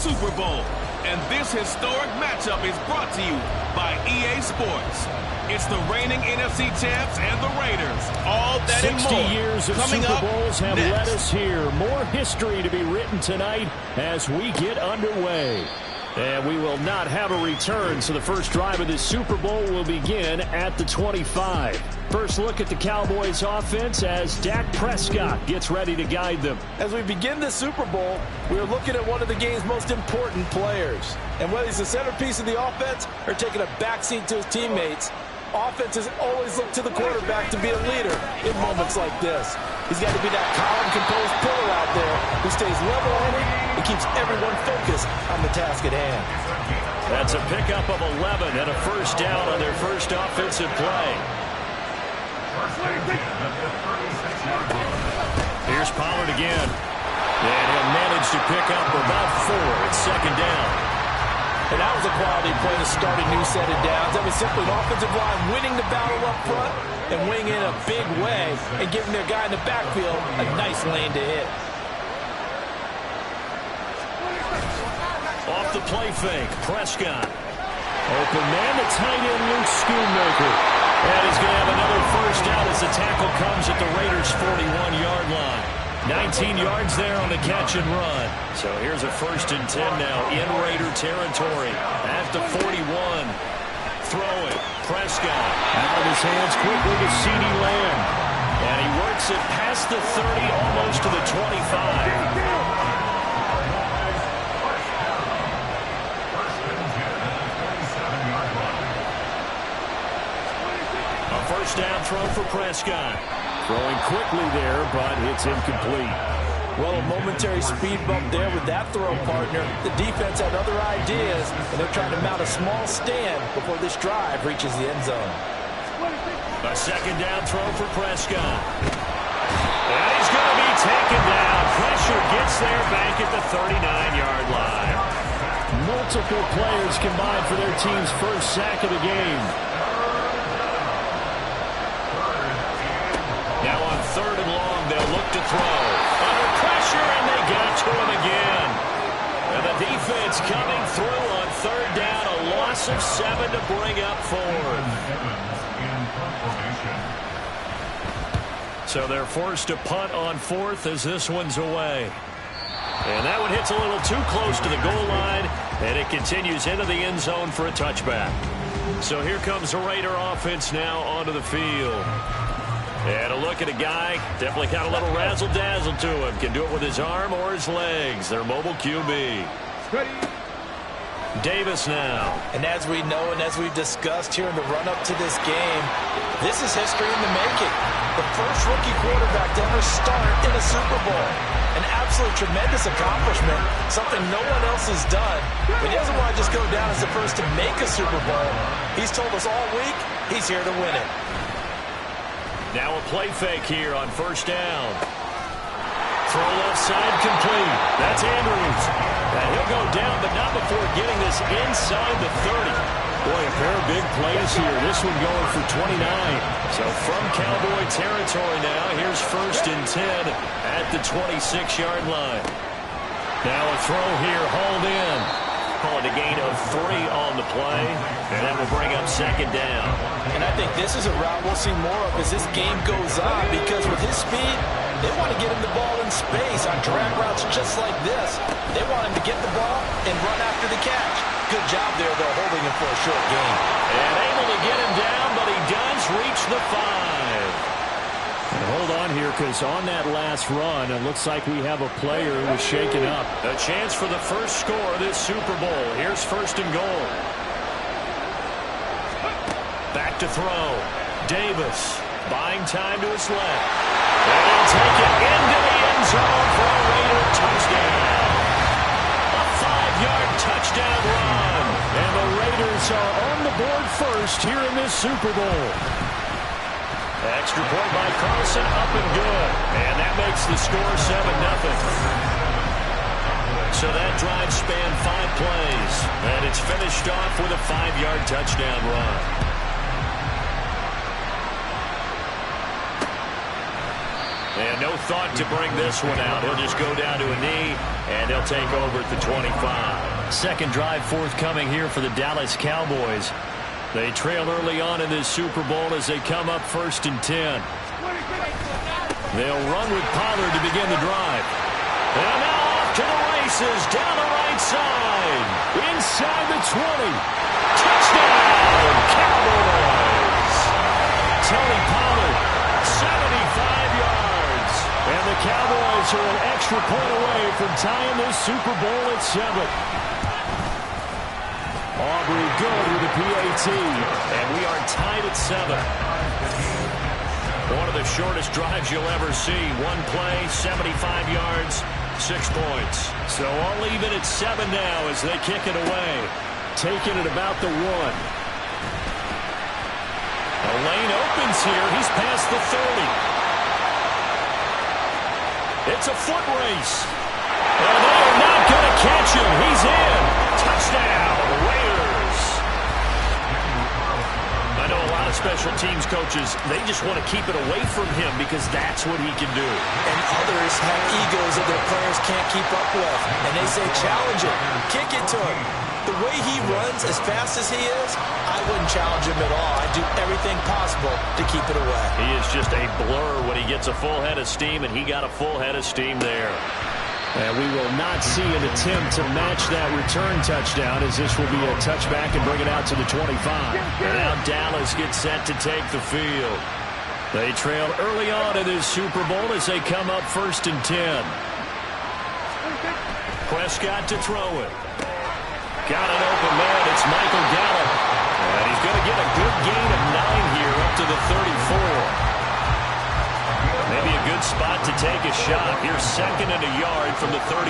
Super Bowl. And this historic matchup is brought to you by EA Sports. It's the reigning NFC champs and the Raiders. All that and more. 60 years of Coming Super Bowls have next. led us here. More history to be written tonight as we get underway. And we will not have a return, so the first drive of this Super Bowl will begin at the 25. First look at the Cowboys offense as Dak Prescott gets ready to guide them. As we begin this Super Bowl, we are looking at one of the game's most important players. And whether he's the centerpiece of the offense or taking a backseat to his teammates, offenses always look to the quarterback to be a leader in moments like this. He's got to be that calm, composed pillar out there who stays level-headed and keeps everyone focused on the task at hand. That's a pickup of 11 and a first down on their first offensive play. Here's Pollard again. And he'll manage to pick up about 4 at second down. And that was a quality play to start a new set of downs. That was simply an offensive line winning the battle up front and winning in a big way and giving their guy in the backfield a nice lane to hit. Off the play fake, Prescott. Open man, the tight end, Luke Schoonmaker. And he's going to have another first down as the tackle comes at the Raiders' 41-yard line. 19 yards there on the catch and run. So here's a 1st and 10 now in Raider territory at the 41. Throwing, Prescott out of his hands quickly to CeeDee Lamb. And he works it past the 30, almost to the 25. First down throw for Prescott. Throwing quickly there, but it's incomplete. Well, a momentary speed bump there with that throw, partner. The defense had other ideas, and they're trying to mount a small stand before this drive reaches the end zone. A second down throw for Prescott. And he's going to be taken down. Pressure gets there back at the 39-yard line. Multiple players combined for their team's first sack of the game. Now on 3rd and long, they'll look to throw. Under pressure, and they get to him again. And the defense coming through on 3rd down. A loss of 7 to bring up 4th. So they're forced to punt on 4th as this one's away. And that one hits a little too close to the goal line, and it continues into the end zone for a touchback. So here comes the Raider offense now onto the field. And a look at a guy, definitely got a little razzle-dazzle to him. Can do it with his arm or his legs. Their mobile QB. Davis now. And as we know and as we've discussed here in the run-up to this game, this is history in the making. The first rookie quarterback to ever start in a Super Bowl. An absolute tremendous accomplishment, something no one else has done. But he doesn't want to just go down as the first to make a Super Bowl. He's told us all week he's here to win it. Now a play fake here on 1st down. Throw left side complete. That's Andrews. And he'll go down, but not before getting this inside the 30. Boy, a pair of big plays here. This one going for 29. So from Cowboy territory now, here's 1st and 10 at the 26-yard line. Now a throw here, hauled in. Call it a gain of 3 on the play, and that will bring up 2nd down. And I think this is a route we'll see more of as this game goes on, because with his speed, they want to get him the ball in space on drag routes just like this. They want him to get the ball and run after the catch. Good job there, though, holding him for a short gain. And able to get him down, but he does reach the 5. And hold on here, because on that last run, it looks like we have a player who was shaken up. A chance for the first score of this Super Bowl. Here's 1st and goal. Back to throw. Davis buying time to his left. And he'll take it into the end zone for a Raider touchdown. A 5-yard touchdown run. And the Raiders are on the board first here in this Super Bowl. Extra point by Carlson, up and good. And that makes the score 7-0. So that drive spanned 5 plays. And it's finished off with a 5-yard touchdown run. And no thought to bring this one out. He'll just go down to a knee, and he'll take over at the 25. Second drive forthcoming here for the Dallas Cowboys. They trail early on in this Super Bowl as they come up 1st and 10. They'll run with Pollard to begin the drive. And now off to the races, down the right side. Inside the 20. Touchdown, Cowboys! Tony Pollard, 75 yards. And the Cowboys are an extra point away from tying this Super Bowl at 7. Aubrey good with the PAT. And we are tied at 7. One of the shortest drives you'll ever see. One play, 75 yards, 6 points. So all even at 7 now as they kick it away. Taking it about the 1. The lane opens here. He's past the 30. It's a foot race. And they are not going to catch him. He's in. Touchdown, Raiders. I know a lot of special teams coaches, they just want to keep it away from him because that's what he can do. And others have egos that their players can't keep up with. And they say, challenge it, kick it to him. The way he runs as fast as he is, I wouldn't challenge him at all. I'd do everything possible to keep it away. He is just a blur when he gets a full head of steam, and he got a full head of steam there. And we will not see an attempt to match that return touchdown as this will be a touchback and bring it out to the 25. And now Dallas gets set to take the field. They trail early on in this Super Bowl as they come up 1st and 10. Prescott to throw it. Got an open man. It's Michael Gallup. And he's going to get a good gain of 9 here up to the 34. Maybe a good spot to take a shot. Here's 2nd and a yard from the 34.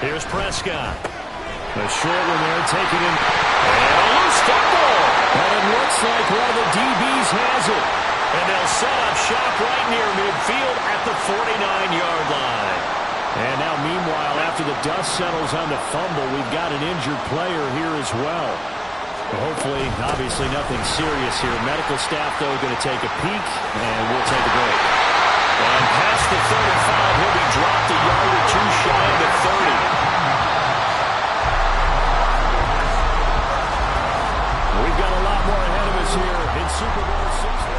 Here's Prescott. The short one there taking him. And a loose football. And it looks like one of the DBs has it. And they'll set up shop right near midfield at the 49-yard line. And now, meanwhile, after the dust settles on the fumble, we've got an injured player here as well. Hopefully, obviously, nothing serious here. Medical staff, though, going to take a peek, and we'll take a break. And past the 35, he'll be dropped a yard or 2 shy of the 30. We've got a lot more ahead of us here in Super Bowl 60.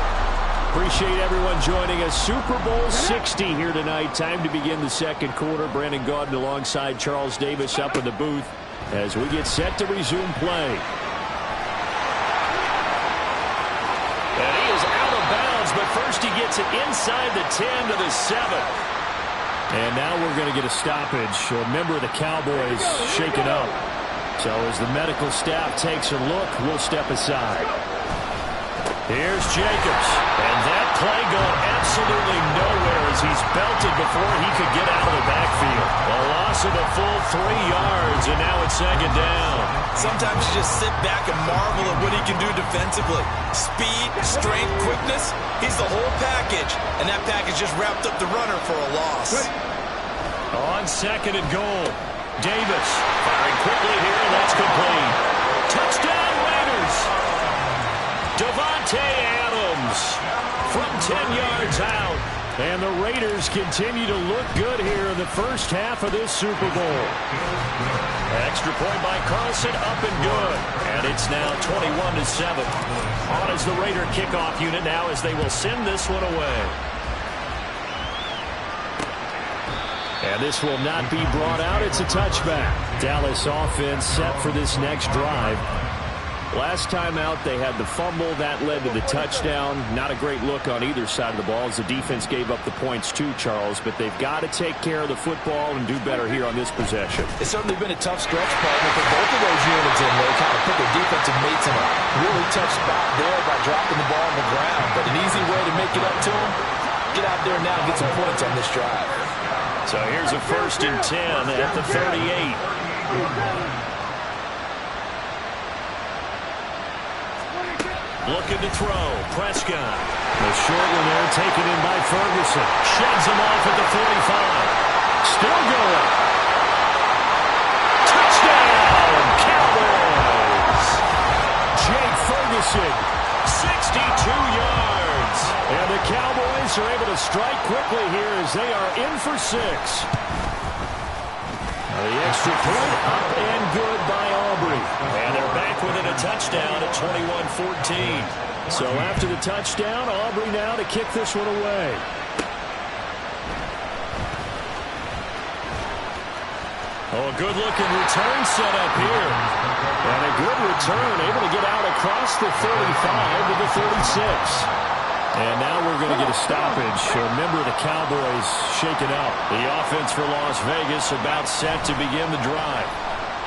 Appreciate everyone joining us. Super Bowl 60 here tonight. Time to begin the second quarter. Brandon Gaudin alongside Charles Davis up in the booth as we get set to resume play. And he is out of bounds, but first he gets it inside the 10 to the 7. And now we're going to get a stoppage. A member of the Cowboys shaken up. So as the medical staff takes a look, we'll step aside. Here's Jacobs. And that play going absolutely nowhere as he's belted before he could get out of the backfield. A loss of a full 3 yards, and now it's 2nd down. Sometimes you just sit back and marvel at what he can do defensively. Speed, strength, quickness, he's the whole package. And that package just wrapped up the runner for a loss. On 2nd and goal, Davis firing quickly here, and that's complete. Touchdown Raiders! Devontae Adams from 10 yards out. And the Raiders continue to look good here in the first half of this Super Bowl. Extra point by Carlson, up and good. And it's now 21-7. On is the Raider kickoff unit now as they will send this one away. And this will not be brought out. It's a touchback. Dallas offense set for this next drive. Last time out, they had the fumble. That led to the touchdown. Not a great look on either side of the ball as the defense gave up the points too, Charles. But they've got to take care of the football and do better here on this possession. It's certainly been a tough stretch, partner, for both of those units in there. Kind of put their defensive mates in a really tough spot there by dropping the ball on the ground. But an easy way to make it up to them, get out there now and get some points on this drive. So here's a 1st and 10 at the 38. Looking to throw. Prescott. The short one there taken in by Ferguson. Sheds him off at the 45. Still going. Touchdown, Cowboys! Jake Ferguson Wilson, 62 yards. And the Cowboys are able to strike quickly here as they are in for 6. The extra point up and good by Aubrey. And they're back within a touchdown at 21-14. So after the touchdown, Aubrey now to kick this one away. Oh, a good-looking return set up here. And a good return, able to get out across the 35 to the 36. And now we're going to get a stoppage. A member of the Cowboys shaken up. The offense for Las Vegas about set to begin the drive.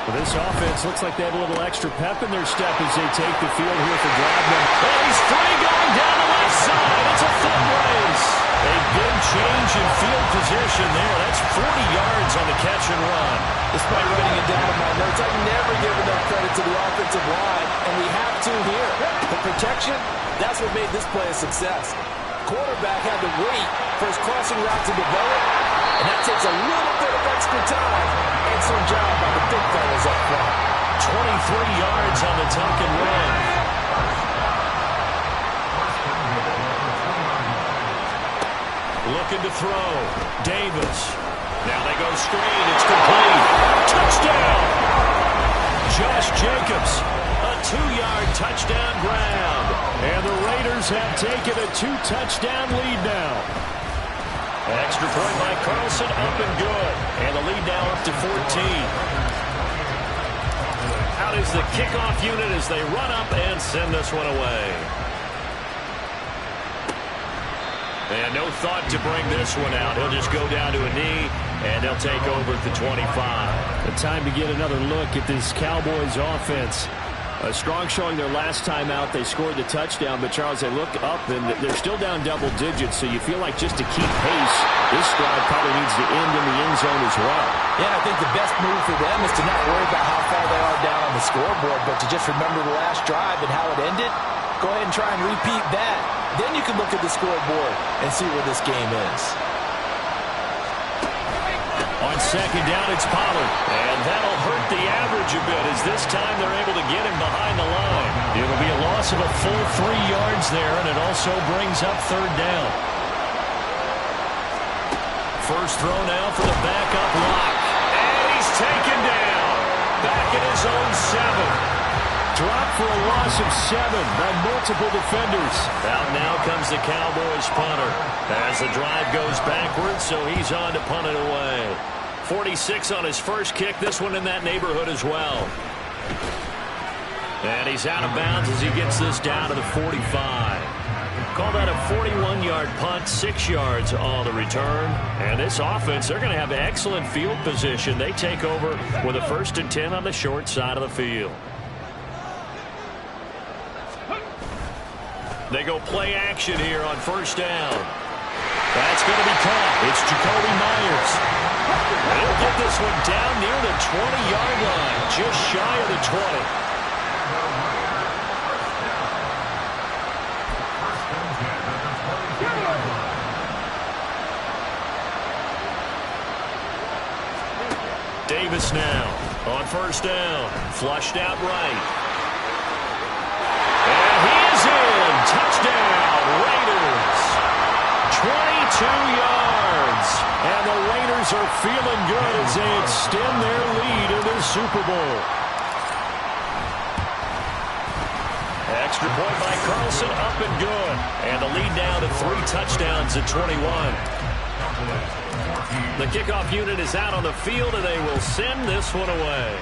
Well, this offense looks like they have a little extra pep in their step as they take the field here for Gladwin. And he's free going down the left side. It's a foot race. A big change in field position there. That's 40 yards on the catch and run. Despite writing it down in my notes, I never give enough credit to the offensive line, and we have to here. The protection, that's what made this play a success. Quarterback had to wait for his crossing route to develop, and that takes a little bit of extra time. Excellent job by the big fellas up front. 23 yards on the tuck and run. Looking to throw. Davis. Now they go screen. It's complete. Touchdown! Josh Jacobs. A 2-yard touchdown grab. And the Raiders have taken a 2-touchdown lead now. Extra point by Carlson, up and good. And the lead now up to 14. Out is the kickoff unit as they run up and send this one away. And no thought to bring this one out. He'll just go down to a knee, and they'll take over at the 25. The time to get another look at this Cowboys offense. A strong showing their last time out. They scored the touchdown, but Charles, they look up, and they're still down double digits, so you feel like just to keep pace, this drive probably needs to end in the end zone as well. Yeah, I think the best move for them is to not worry about how far they are down on the scoreboard, but to just remember the last drive and how it ended. Go ahead and try and repeat that. Then you can look at the scoreboard and see where this game is. On second down, it's Pollard. And that'll hurt the average a bit as this time they're able to get him behind the line. It'll be a loss of a full 3 yards there, and it also brings up third down. First throw now for the backup lock. And he's taken down. Back at his own 7. Dropped for a loss of 7 by multiple defenders. Out now comes the Cowboys punter as the drive goes backwards, so he's on to punt it away. 46 on his first kick, this one in that neighborhood as well. And he's out of bounds as he gets this down to the 45. Call that a 41-yard punt, 6 yards on the return. And this offense, they're going to have excellent field position. They take over with a 1st and 10 on the short side of the field. They go play action here on first down. That's going to be caught. It's Jacoby Myers. They'll get this one down near the 20-yard line, just shy of the 20. Davis now on first down. Flushed out right. And he is in. Touchdown, Raiders. 22 yards. And the Raiders are feeling good as they extend their lead in the Super Bowl. Extra point by Carlson, up and good. And the lead down to 3 touchdowns at 21. The kickoff unit is out on the field, and they will send this one away.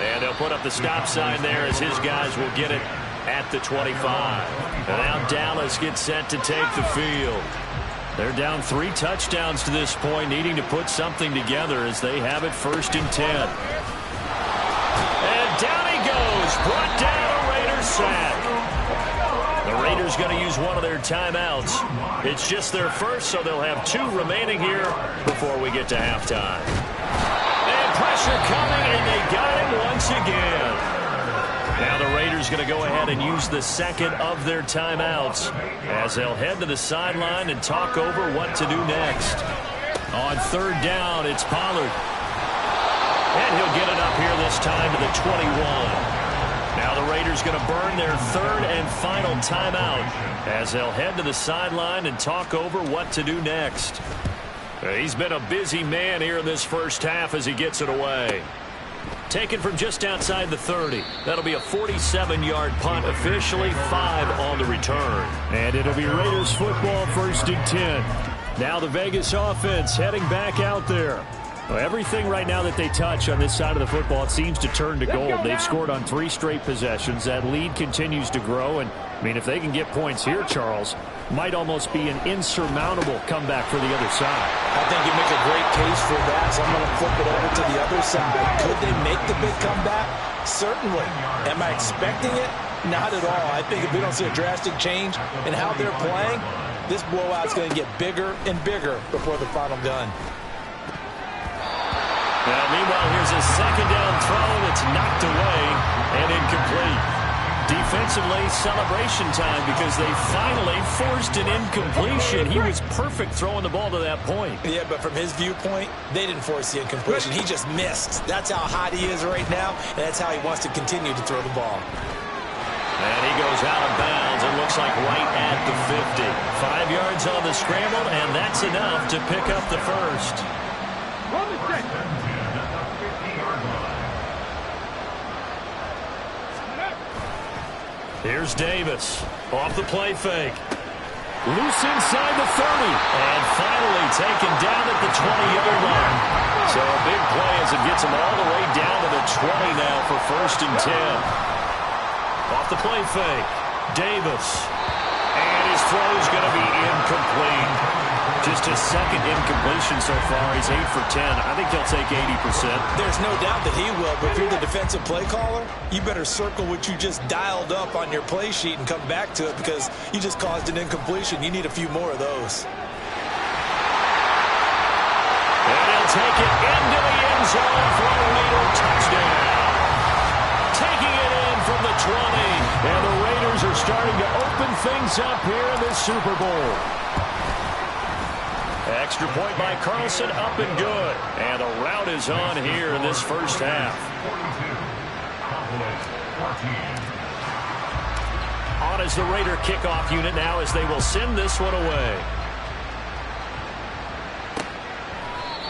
And they'll put up the stop sign there as his guys will get it at the 25. And now Dallas gets set to take the field. They're down 3 touchdowns to this point, needing to put something together as they have it 1st and 10. And down he goes, brought down a Raiders sack. The Raiders going to use one of their timeouts. It's just their first, so they'll have 2 remaining here before we get to halftime. And pressure coming, and they got him once again. Now the Raiders going to go ahead and use the second of their timeouts as they'll head to the sideline and talk over what to do next. On third down, it's Pollard. And he'll get it up here this time to the 21. Now the Raiders going to burn their third and final timeout as they'll head to the sideline and talk over what to do next. He's been a busy man here in this first half as he gets it away. Taken from just outside the 30. That'll be a 47-yard punt, officially 5 on the return. And it'll be Raiders football, 1st and 10. Now the Vegas offense heading back out there. Well, everything right now that they touch on this side of the football, it seems to turn to gold. They've scored on 3 straight possessions. That lead continues to grow. And, I mean, if they can get points here, Charles, might almost be an insurmountable comeback for the other side. I think you make a great case for that, so I'm going to flip it over to the other side. Could they make the big comeback? Certainly. Am I expecting it? Not at all. I think if we don't see a drastic change in how they're playing, this blowout's going to get bigger and bigger before the final gun. Now, meanwhile, here's a second down throw that's knocked away and incomplete. Defensively, celebration time because they finally forced an incompletion. He was perfect throwing the ball to that point. Yeah, but from his viewpoint, they didn't force the incompletion. He just missed. That's how hot he is right now, and that's how he wants to continue to throw the ball. And he goes out of bounds. It looks like right at the 50. 5 yards on the scramble, and that's enough to pick up the first. Here's Davis off the play fake. Loose inside the 30. And finally taken down at the 20-yard line. So a big play as it gets him all the way down to the 20 now for 1st and 10. Off the play fake. Davis. And his throw is going to be incomplete. Just his second incompletion so far. He's 8 for 10. I think he'll take 80%. There's no doubt that he will, but if you're the defensive play caller, you better circle what you just dialed up on your play sheet and come back to it because you just caused an incompletion. You need a few more of those. And he'll take it into the end zone for a Raider touchdown. Taking it in from the 20. And the Raiders are starting to open things up here in this Super Bowl. Extra point by Carlson, up and good. And the rout is on here in this first half. On is the Raider kickoff unit now as they will send this one away.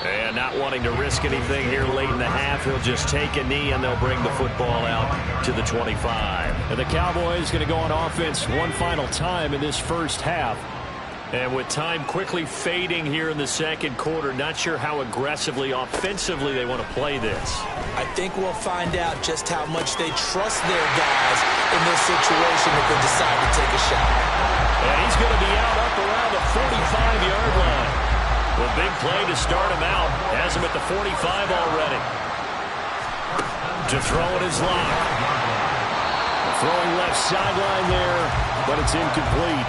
And not wanting to risk anything here late in the half, he'll just take a knee and they'll bring the football out to the 25. And the Cowboys going to go on offense one final time in this first half. And with time quickly fading here in the second quarter, not sure how aggressively, offensively they want to play this. I think we'll find out just how much they trust their guys in this situation if they decide to take a shot. And he's going to be out up around the 45-yard line. Well, big play to start him out. Has him at the 45 already. To throw it is Locke. Throwing left sideline there, but it's incomplete.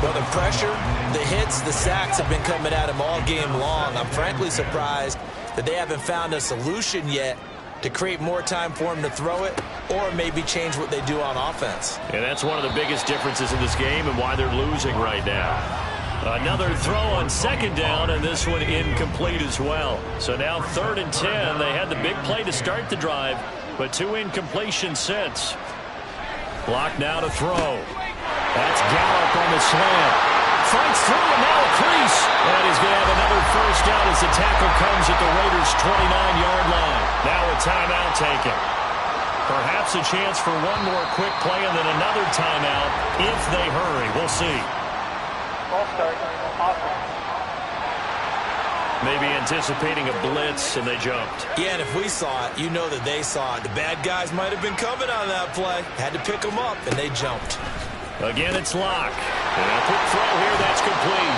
Well, the pressure, the hits, the sacks have been coming at him all game long. I'm frankly surprised that they haven't found a solution yet to create more time for him to throw it or maybe change what they do on offense. And that's one of the biggest differences in this game and why they're losing right now. Another throw on second down, and this one incomplete as well. So now 3rd and 10. They had the big play to start the drive, but 2 incompletions since. Block now to throw. That's Gallup on the slant. Fights through and now a crease. And he's going to have another first down as the tackle comes at the Raiders' 29-yard line. Now a timeout taken. Perhaps a chance for one more quick play and then another timeout if they hurry. We'll see. Maybe anticipating a blitz, and they jumped. Yeah, and if we saw it, you know that they saw it. The bad guys might have been coming on that play. Had to pick them up, and they jumped. Again, it's Locke. And a quick throw here, that's complete.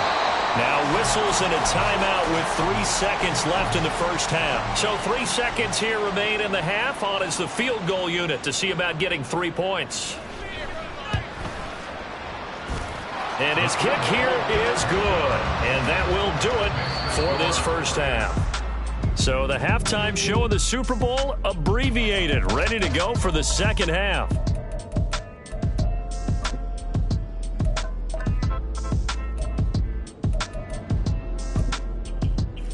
Now whistles and a timeout with 3 seconds left in the first half. So 3 seconds here remain in the half. On is the field goal unit to see about getting 3 points. And his kick here is good. And that will do it for this first half. So the halftime show of the Super Bowl abbreviated, ready to go for the second half.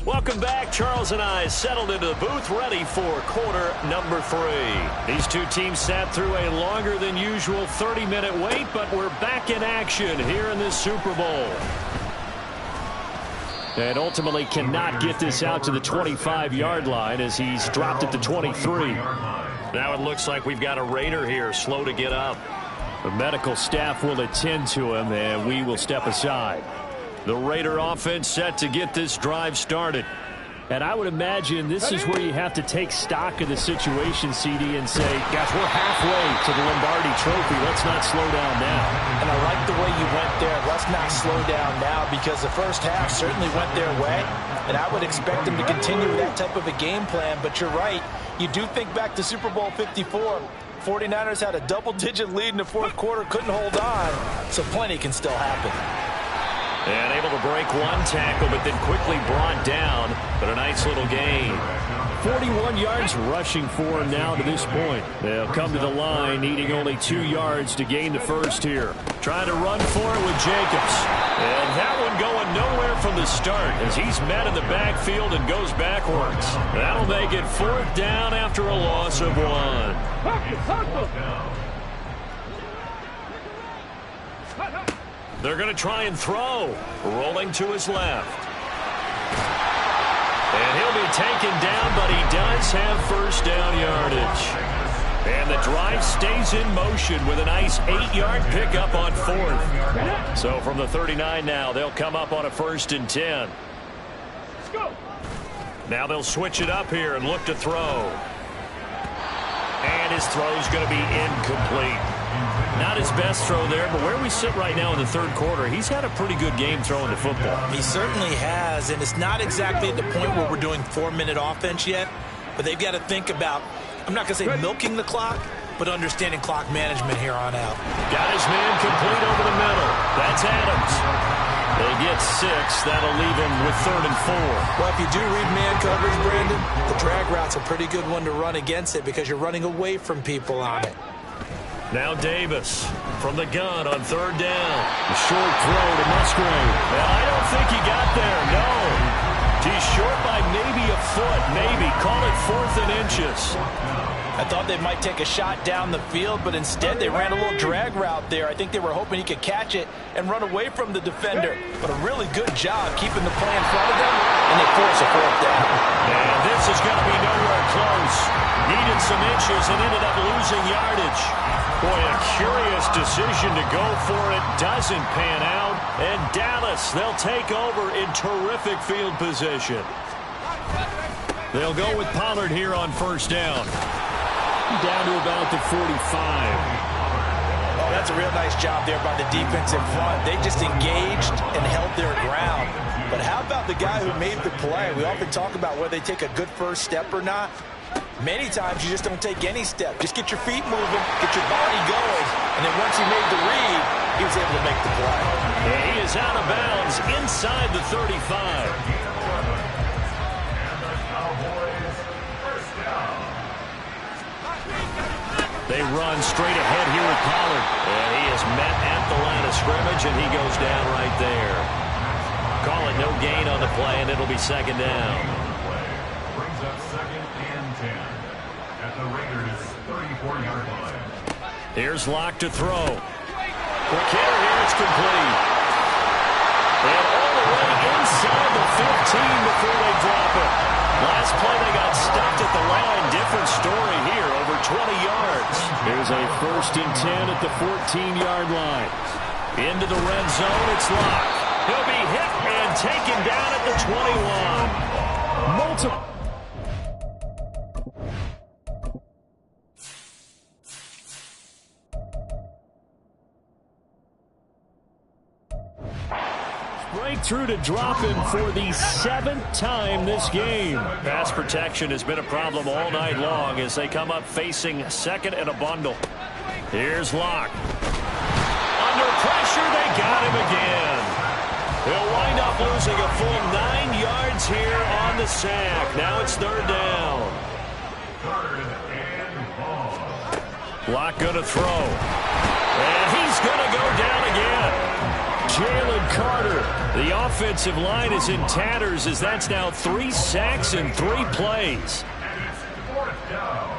Welcome back. Charles and I settled into the booth, ready for quarter number 3. These two teams sat through a longer than usual 30-minute wait, but we're back in action here in this Super Bowl. And ultimately cannot get this out to the 25-yard line as he's dropped it to 23. Now it looks like we've got a Raider here, slow to get up. The medical staff will attend to him, and we will step aside. The Raider offense set to get this drive started. And I would imagine this is where you have to take stock of the situation, CD, and say, gosh, we're halfway to the Lombardi Trophy. Let's not slow down now. And I like the way you went there. Let's not slow down now, because the first half certainly went their way. And I would expect them to continue with that type of a game plan. But you're right. You do think back to Super Bowl 54. 49ers had a double-digit lead in the fourth quarter, couldn't hold on. So plenty can still happen. And able to break one tackle, but then quickly brought down. But a nice little gain. 41 yards rushing for him now to this point. They'll come to the line, needing only 2 yards to gain the first here. Trying to run for it with Jacobs. And that one going nowhere from the start as he's met in the backfield and goes backwards. That'll make it 4th down after a loss of 1. They're going to try and throw. Rolling to his left. And he'll be taken down, but he does have first down yardage. And the drive stays in motion with a nice 8-yard pickup on 4th. So from the 39 now, they'll come up on a 1st and 10. Let's go. Now they'll switch it up here and look to throw. And his throw's going to be incomplete. Not his best throw there, but where we sit right now in the third quarter, he's had a pretty good game throwing the football. He certainly has, and it's not exactly at the point where we're doing 4-minute offense yet, but they've got to think about, I'm not going to say milking the clock, but understanding clock management here on out. Got his man complete over the middle. That's Adams. They get 6. That'll leave him with 3rd and 4. Well, if you do read man coverage, Brandon, the drag route's a pretty good one to run against it because you're running away from people on it. Now Davis from the gun on 3rd down. A short throw to Musgrave. Well, I don't think he got there, no. He's short by maybe a foot, maybe. Call it 4th and inches. I thought they might take a shot down the field, but instead they ran a little drag route there. I think they were hoping he could catch it and run away from the defender. But a really good job keeping the play in front of them, and they force a 4th down. And this is going to be nowhere close. Needed some inches and ended up losing yardage. Boy, a curious decision to go for it. Doesn't pan out. And Dallas, they'll take over in terrific field position. They'll go with Pollard here on 1st down. Down to about the 45. Oh, that's a real nice job there by the defense in front. They just engaged and held their ground. But how about the guy who made the play? We often talk about whether they take a good first step or not. Many times you just don't take any step. Just get your feet moving, get your body going, and then once he made the read, he was able to make the play. And he is out of bounds inside the 35. They run straight ahead here with Pollard. And he is met at the line of scrimmage, and he goes down right there. Call it no gain on the play, and it'll be 2nd down. Brings up 2nd and 10 at the Raiders' 34-yard line. Here's Locke to throw. Quick hitter here, it's complete. And all the way inside the 15 before they drop it. Last play they got stopped at the line. Different story here, over 20 yards. There's a 1st and 10 at the 14-yard line. Into the red zone, it's Locke. He'll be hit and taken down at the 21. Multiple. Breakthrough to drop him for the 7th time this game. Pass protection has been a problem all night long as they come up facing 2nd and a bundle. Here's Locke. Under pressure, they got him again. He'll wind up losing a full 9 yards here on the sack. Now it's 3rd down. 3rd and long. Locke going to throw. And he's going to go down again. Jalen Carter. The offensive line is in tatters as that's now 3 sacks in 3 plays. And it's 4th down.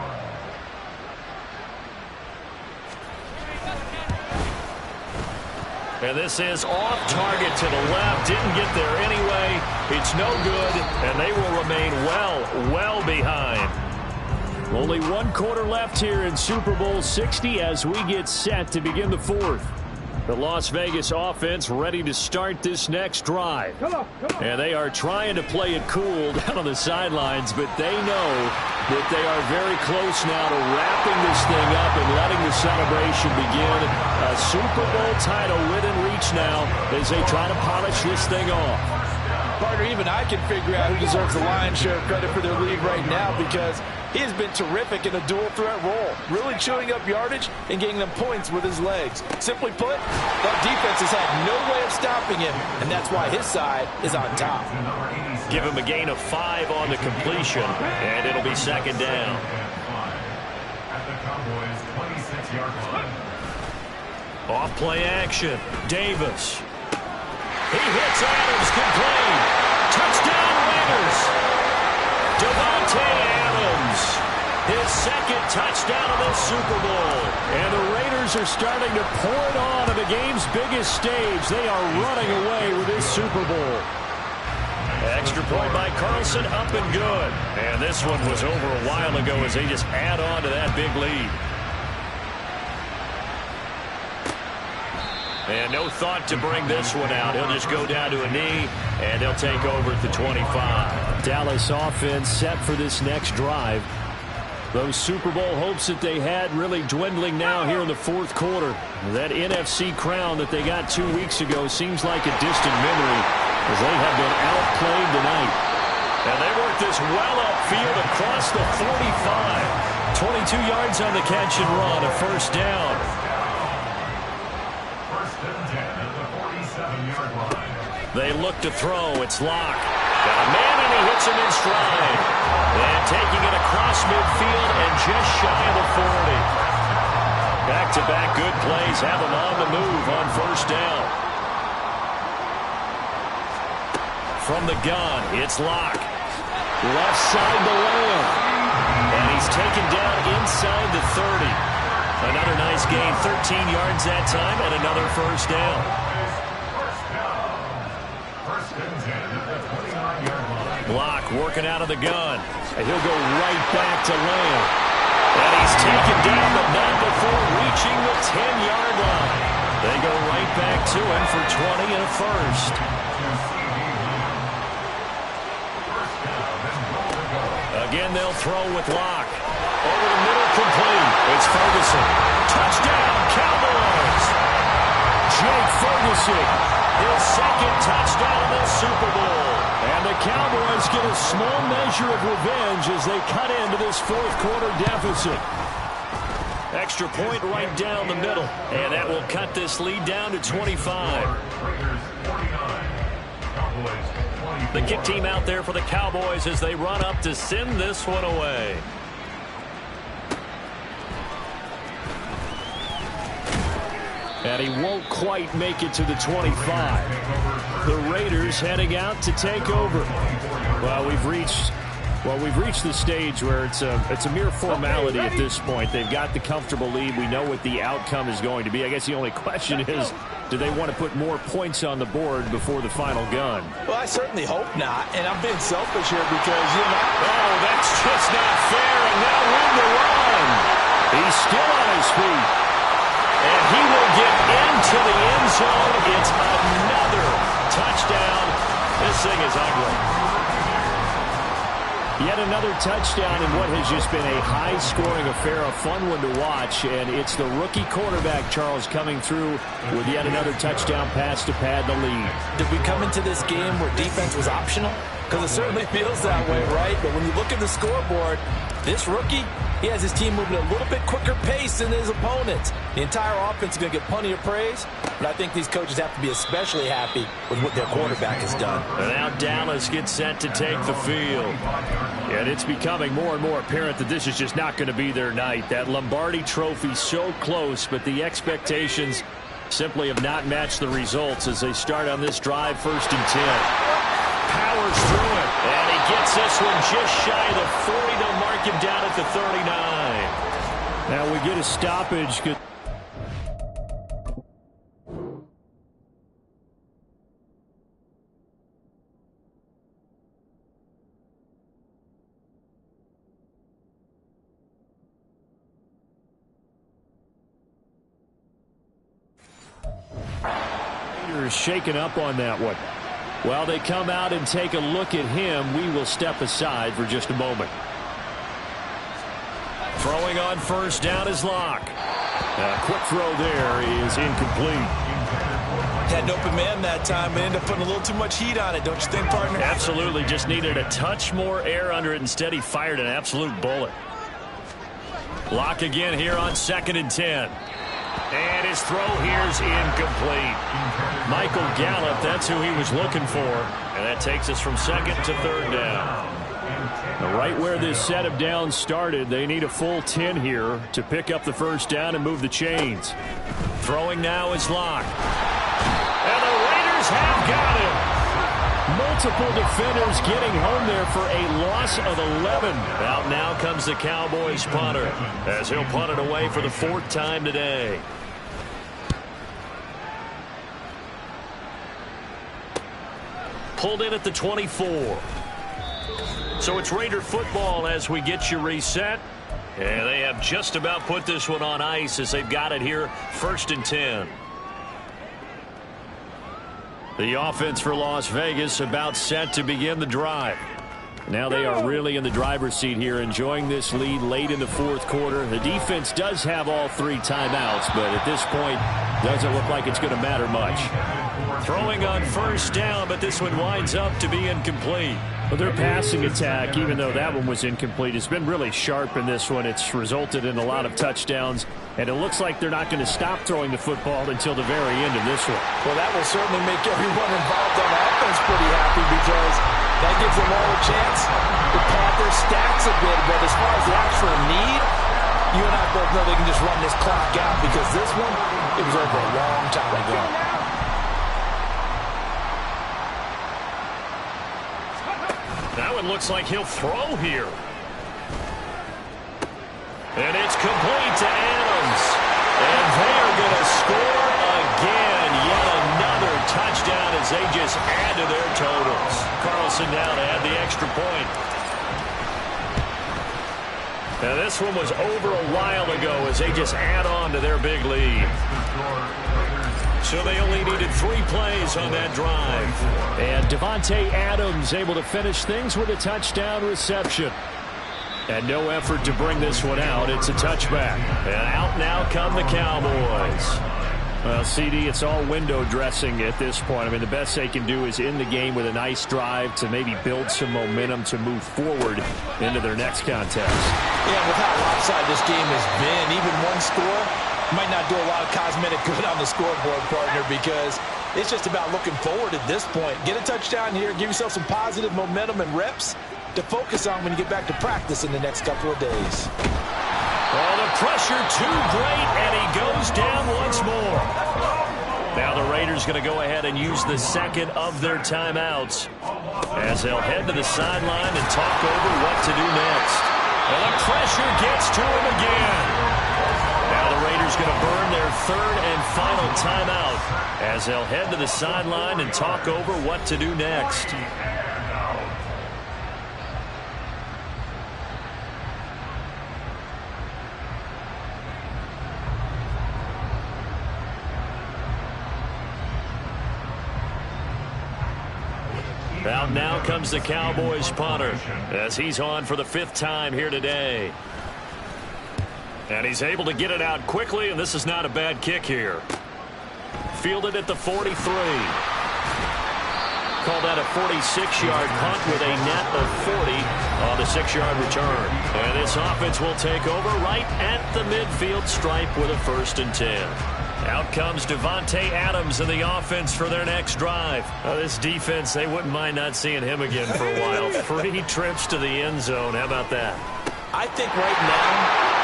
And this is off target to the left. Didn't get there anyway. It's no good, and they will remain well behind. Only 1 quarter left here in Super Bowl 60 as we get set to begin the 4th. The Las Vegas offense ready to start this next drive. And they are trying to play it cool down on the sidelines, but they know that they are very close now to wrapping this thing up and letting the celebration begin. A Super Bowl title within reach now as they try to polish this thing off. Partner, even I can figure out who deserves the lion's share of credit for their lead right now, because he has been terrific in a dual threat role, really chewing up yardage and getting them points with his legs. Simply put, that defense has had no way of stopping him, and that's why his side is on top. Give him a gain of 5 on the completion, and it'll be 2nd down. At the Cowboys' 26-yard line. Off play action. Davis. He hits Adams, complete. Touchdown Raiders. Devontae Adams. His 2nd touchdown of this Super Bowl. And the Raiders are starting to pour it on the game's biggest stage. They are running away with this Super Bowl. Extra point by Carlson, up and good. And this one was over a while ago as they just add on to that big lead. And no thought to bring this one out. He'll just go down to a knee, and they'll take over at the 25. Dallas offense set for this next drive. Those Super Bowl hopes that they had really dwindling now here in the 4th quarter. That NFC crown that they got 2 weeks ago seems like a distant memory as they have been outplayed tonight. And they work this well upfield across the 45. 22 yards on the catch and run, a 1st down. They look to throw. It's Locke. Got a man, and he hits him in stride. And taking it across midfield and just shy of the 40. Back-to-back good plays have him on the move on 1st down. From the gun, it's Locke. Left side to Lamb. And he's taken down inside the 30. Another nice gain, 13 yards that time, and another 1st down. Block working out of the gun. And he'll go right back to Lamb. And he's taken down, but not before reaching the 10-yard line. They go right back to him for 20 and a 1st. Again, they'll throw with Locke. Over the middle, complete. It's Ferguson. Touchdown, Cowboys. Jake Ferguson. His 2nd touchdown of this Super Bowl. And the Cowboys get a small measure of revenge as they cut into this 4th quarter deficit. Extra point right down the middle. And that will cut this lead down to 25. The kick team out there for the Cowboys as they run up to send this one away. And he won't quite make it to the 25. The Raiders heading out to take over. Well, we've reached the stage where it's a mere formality at this point. They've got the comfortable lead. We know what the outcome is going to be. I guess the only question is, do they want to put more points on the board before the final gun? Well, I certainly hope not, and I'm being selfish here because, you know. Oh, that's just not fair, and now win the run. He's still on his feet. And he will get into the end zone. It's another touchdown. This thing is ugly. Yet another touchdown in what has just been a high-scoring affair, a fun one to watch. And it's the rookie quarterback, Charles, coming through with yet another touchdown pass to pad the lead. Did we come into this game where defense was optional? Because it certainly feels that way, right? But when you look at the scoreboard, this rookie, he has his team moving at a little bit quicker pace than his opponents. The entire offense is going to get plenty of praise, but I think these coaches have to be especially happy with what their quarterback has done. And now Dallas gets set to take the field. And it's becoming more and more apparent that this is just not going to be their night. That Lombardi trophy so close, but the expectations simply have not matched the results as they start on this drive, 1st and 10. Powers through it, and he gets this one just shy of the 40. They'll mark him down at the 39. Now we get a stoppage. Shaken up on that one. While they come out and take a look at him, we will step aside for just a moment. Throwing on 1st down is Locke. A quick throw there is incomplete. Had an open man that time and ended up putting a little too much heat on it, don't you think, partner? Absolutely. Just needed a touch more air under it. Instead, he fired an absolute bullet. Locke again here on 2nd and 10. And his throw here is incomplete. Michael Gallup, that's who he was looking for. And that takes us from 2nd to 3rd down. Now, right where this set of downs started, they need a full 10 here to pick up the 1st down and move the chains. Throwing now is Locke. And the Raiders have got him. Multiple defenders getting home there for a loss of 11. Out now comes the Cowboys punter as he'll punt it away for the 4th time today. Pulled in at the 24. So it's Raider football as we get you reset. And they have just about put this one on ice as they've got it here, 1st and 10. The offense for Las Vegas about set to begin the drive. Now they are really in the driver's seat here, enjoying this lead late in the 4th quarter. The defense does have all 3 timeouts, but at this point, doesn't look like it's going to matter much. Throwing on 1st down, but this one winds up to be incomplete. Well, their passing attack, even though that one was incomplete, has been really sharp in this one. It's resulted in a lot of touchdowns, and it looks like they're not going to stop throwing the football until the very end of this one. Well, that will certainly make everyone involved on offense pretty happy because that gives them all a chance to pad their stats a bit. But as far as the actual need, you and I both know they can just run this clock out because this one, it was over a long time ago. That one looks like he'll throw here. And it's complete to Adams. And they are going to score again. Yet another touchdown as they just add to their totals. Carlson now to add the extra point. Now this one was over a while ago as they just add on to their big lead. So they only needed 3 plays on that drive. And Davante Adams able to finish things with a touchdown reception. And no effort to bring this one out. It's a touchback. And out now come the Cowboys. Well, CD, it's all window dressing at this point. I mean, the best they can do is end the game with a nice drive to maybe build some momentum to move forward into their next contest. Yeah, with how lopsided this game has been, even one score might not do a lot of cosmetic good on the scoreboard, partner, because it's just about looking forward at this point. Get a touchdown here, give yourself some positive momentum and reps to focus on when you get back to practice in the next couple of days. Oh, the pressure too great, and he goes down once more. Now the Raiders going to go ahead and use the 2nd of their timeouts as they'll head to the sideline and talk over what to do next. And the pressure gets to him again. Now the Raiders going to burn their 3rd and final timeout as they'll head to the sideline and talk over what to do next. Out now comes the Cowboys punter as he's on for the 5th time here today. And he's able to get it out quickly, and this is not a bad kick here. Fielded at the 43. Call that a 46-yard punt with a net of 40 on the 6-yard return. And this offense will take over right at the midfield stripe with a 1st and 10. Out comes Davante Adams in the offense for their next drive. This defense, they wouldn't mind not seeing him again for a while. 3 trips to the end zone. How about that? I think right now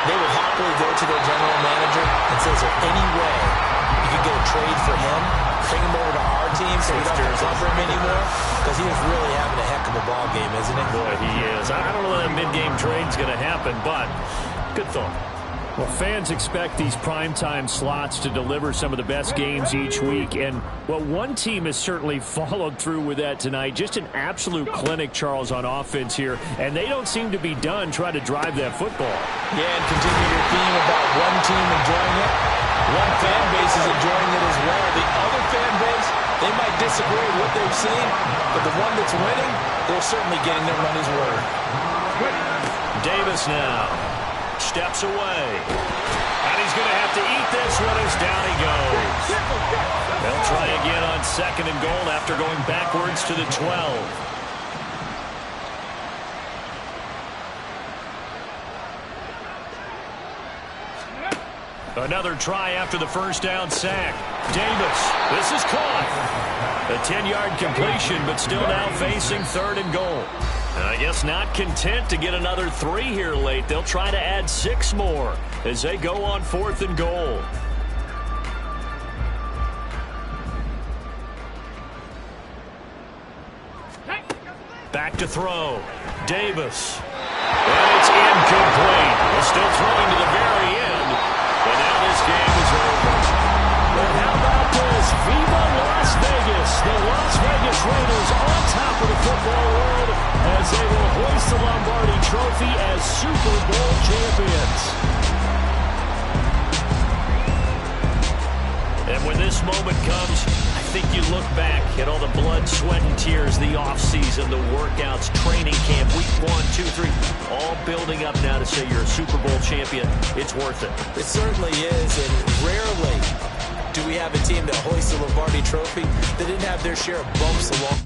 they would happily go to their general manager and say, is there any way you could get a trade for him, bring him over to our team so we don't have to cover him anymore? Because he is really having a heck of a ball game, isn't he? Boy, he is. I don't know that mid-game trade's going to happen, but good thought. Well, fans expect these primetime slots to deliver some of the best games each week. And, well, one team has certainly followed through with that tonight. Just an absolute clinic, Charles, on offense here. And they don't seem to be done trying to drive that football. Yeah, and continue your theme about one team enjoying it. One fan base is enjoying it as well. The other fan base, they might disagree with what they've seen, but the one that's winning, they're certainly getting their money's worth. Davis now steps away. And he's going to have to eat this one as down he goes. They'll try again on 2nd and goal after going backwards to the 12. Another try after the first down sack. Davis, this is caught. A 10-yard completion, but still now facing 3rd and goal. And I guess not content to get another 3 here late. They'll try to add 6 more as they go on 4th and goal. Back to throw. Davis. And it's incomplete. They're still throwing to the very end. But now this game is over. Well, how about this? Viva Las Vegas. The Las Vegas Raiders on top of the football world as they will hoist the Lombardi Trophy as Super Bowl champions. And when this moment comes, I think you look back at all the blood, sweat, and tears, the offseason, the workouts, training camp, week 1, 2, 3, all building up now to say you're a Super Bowl champion. It's worth it. It certainly is, and rarely do we have a team that hoists the Lombardi Trophy that didn't have their share of bumps along